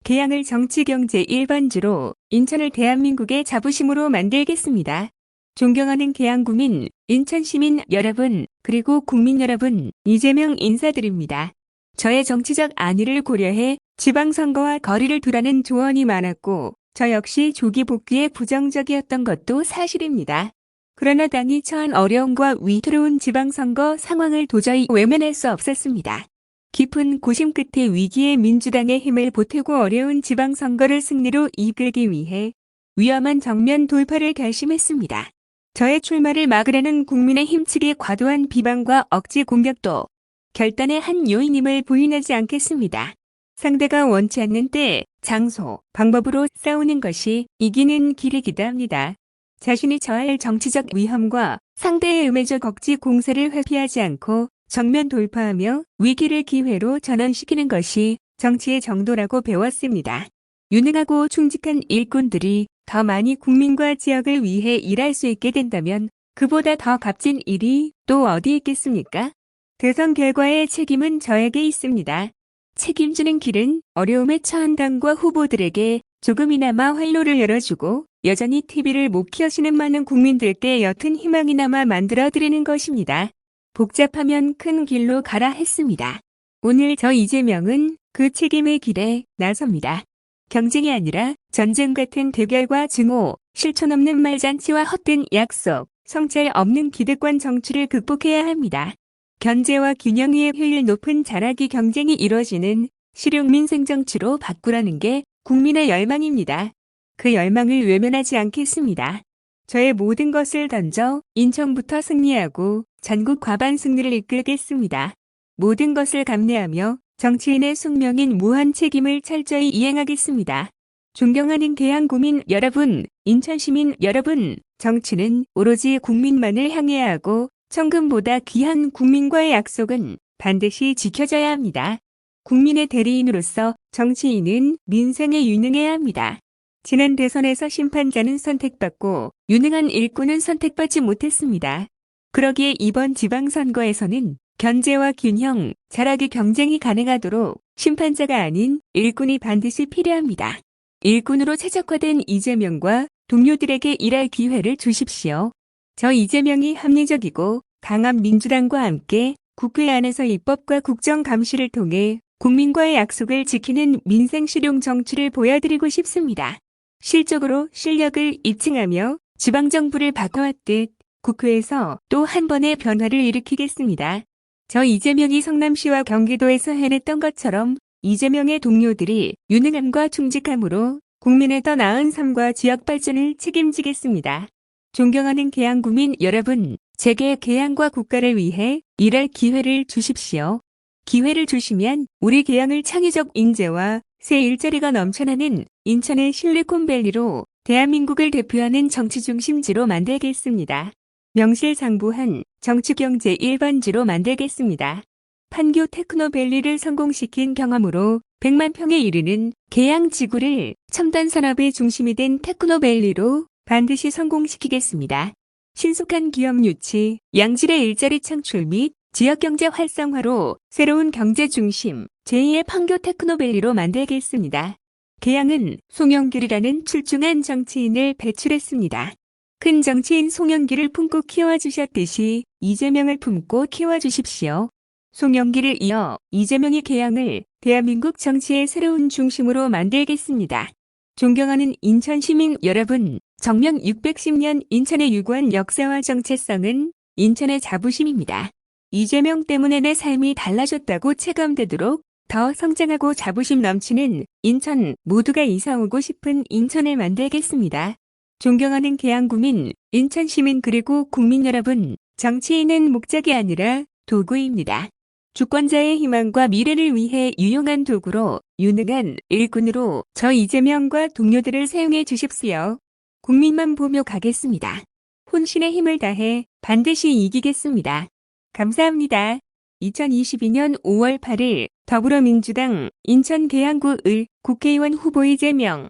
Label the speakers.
Speaker 1: 계양을 정치경제 1번지로 인천을 대한민국의 자부심으로 만들겠습니다. 존경하는 계양구민, 인천시민 여러분, 그리고 국민 여러분, 이재명 인사드립니다. 저의 정치적 안위를 고려해 지방선거와 거리를 두라는 조언이 많았고 저 역시 조기 복귀에 부정적이었던 것도 사실입니다. 그러나 당이 처한 어려움과 위태로운 지방선거 상황을 도저히 외면할 수 없었습니다. 깊은 고심 끝에 위기의 민주당의 힘을 보태고 어려운 지방선거를 승리로 이끌기 위해 위험한 정면 돌파를 결심했습니다. 저의 출마를 막으려는 국민의힘 측의 과도한 비방과 억지 공격도 결단의 한 요인임을 부인하지 않겠습니다. 상대가 원치 않는 때, 장소, 방법으로 싸우는 것이 이기는 길이기도 합니다. 자신이 처할 정치적 위험과 상대의 음해적 억지 공세를 회피하지 않고 정면 돌파하며 위기를 기회로 전환시키는 것이 정치의 정도라고 배웠습니다. 유능하고 충직한 일꾼들이 더 많이 국민과 지역을 위해 일할 수 있게 된다면 그보다 더 값진 일이 또 어디 있겠습니까? 대선 결과의 책임은 저에게 있습니다. 책임지는 길은 어려움에 처한 당과 후보들에게 조금이나마 활로를 열어주고 여전히 TV를 못 켜시는 많은 국민들께 옅은 희망이나마 만들어드리는 것입니다. 복잡하면 큰 길로 가라 했습니다. 오늘 저 이재명은 그 책임의 길에 나섭니다. 경쟁이 아니라 전쟁 같은 대결과 증오, 실천 없는 말잔치와 헛된 약속, 성찰 없는 기득권 정치를 극복해야 합니다. 견제와 균형 위에 효율 높은 잘하기 경쟁이 이루어지는 실용민생 정치로 바꾸라는 게 국민의 열망입니다. 그 열망을 외면하지 않겠습니다. 저의 모든 것을 던져 인천부터 승리하고 전국 과반 승리를 이끌겠습니다. 모든 것을 감내하며 정치인의 숙명인 무한 책임을 철저히 이행하겠습니다. 존경하는 계양구민 여러분, 인천시민 여러분, 정치는 오로지 국민만을 향해야 하고 천금보다 귀한 국민과의 약속은 반드시 지켜져야 합니다. 국민의 대리인으로서 정치인은 민생에 유능해야 합니다. 지난 대선에서 심판자는 선택받고 유능한 일꾼은 선택받지 못했습니다. 그러기에 이번 지방선거에서는 견제와 균형, 잘하기 경쟁이 가능하도록 심판자가 아닌 일꾼이 반드시 필요합니다. 일꾼으로 최적화된 이재명과 동료들에게 일할 기회를 주십시오. 저 이재명이 합리적이고 강한 민주당과 함께 국회 안에서 입법과 국정 감시를 통해 국민과의 약속을 지키는 민생 실용 정치를 보여드리고 싶습니다. 실적으로 실력을 입증하며 지방정부를 바꿔왔듯 국회에서 또 한 번의 변화를 일으키겠습니다. 저 이재명이 성남시와 경기도에서 해냈던 것처럼 이재명의 동료들이 유능함과 충직함으로 국민의 더 나은 삶과 지역 발전을 책임지겠습니다. 존경하는 계양구민 여러분, 제게 계양과 국가를 위해 일할 기회를 주십시오. 기회를 주시면 우리 계양을 창의적 인재와 새 일자리가 넘쳐나는 인천의 실리콘밸리로 대한민국을 대표하는 정치 중심지로 만들겠습니다. 명실상부한 정치경제 1번지로 만들겠습니다. 판교 테크노밸리를 성공시킨 경험으로 100만 평에 이르는 계양 지구를 첨단 산업의 중심이 된 테크노밸리로 반드시 성공시키겠습니다. 신속한 기업 유치, 양질의 일자리 창출 및 지역경제 활성화로 새로운 경제 중심, 제2의 판교 테크노밸리로 만들겠습니다. 계양은 송영길이라는 출중한 정치인을 배출했습니다. 큰 정치인 송영길을 품고 키워주셨듯이 이재명을 품고 키워주십시오. 송영길을 이어 이재명이 계양을 대한민국 정치의 새로운 중심으로 만들겠습니다. 존경하는 인천 시민 여러분, 정명 610년 인천의 유구한 역사와 정체성은 인천의 자부심입니다. 이재명 때문에 내 삶이 달라졌다고 체감되도록 더 성장하고 자부심 넘치는 인천, 모두가 이사오고 싶은 인천을 만들겠습니다. 존경하는 계양구민, 인천시민 그리고 국민 여러분, 정치인은 목적이 아니라 도구입니다. 주권자의 희망과 미래를 위해 유용한 도구로 유능한 일꾼으로 저 이재명과 동료들을 사용해 주십시오. 국민만 보며 가겠습니다. 혼신의 힘을 다해 반드시 이기겠습니다. 감사합니다. 2022년 5월 8일 더불어민주당 인천 계양구 을 국회의원 후보 이재명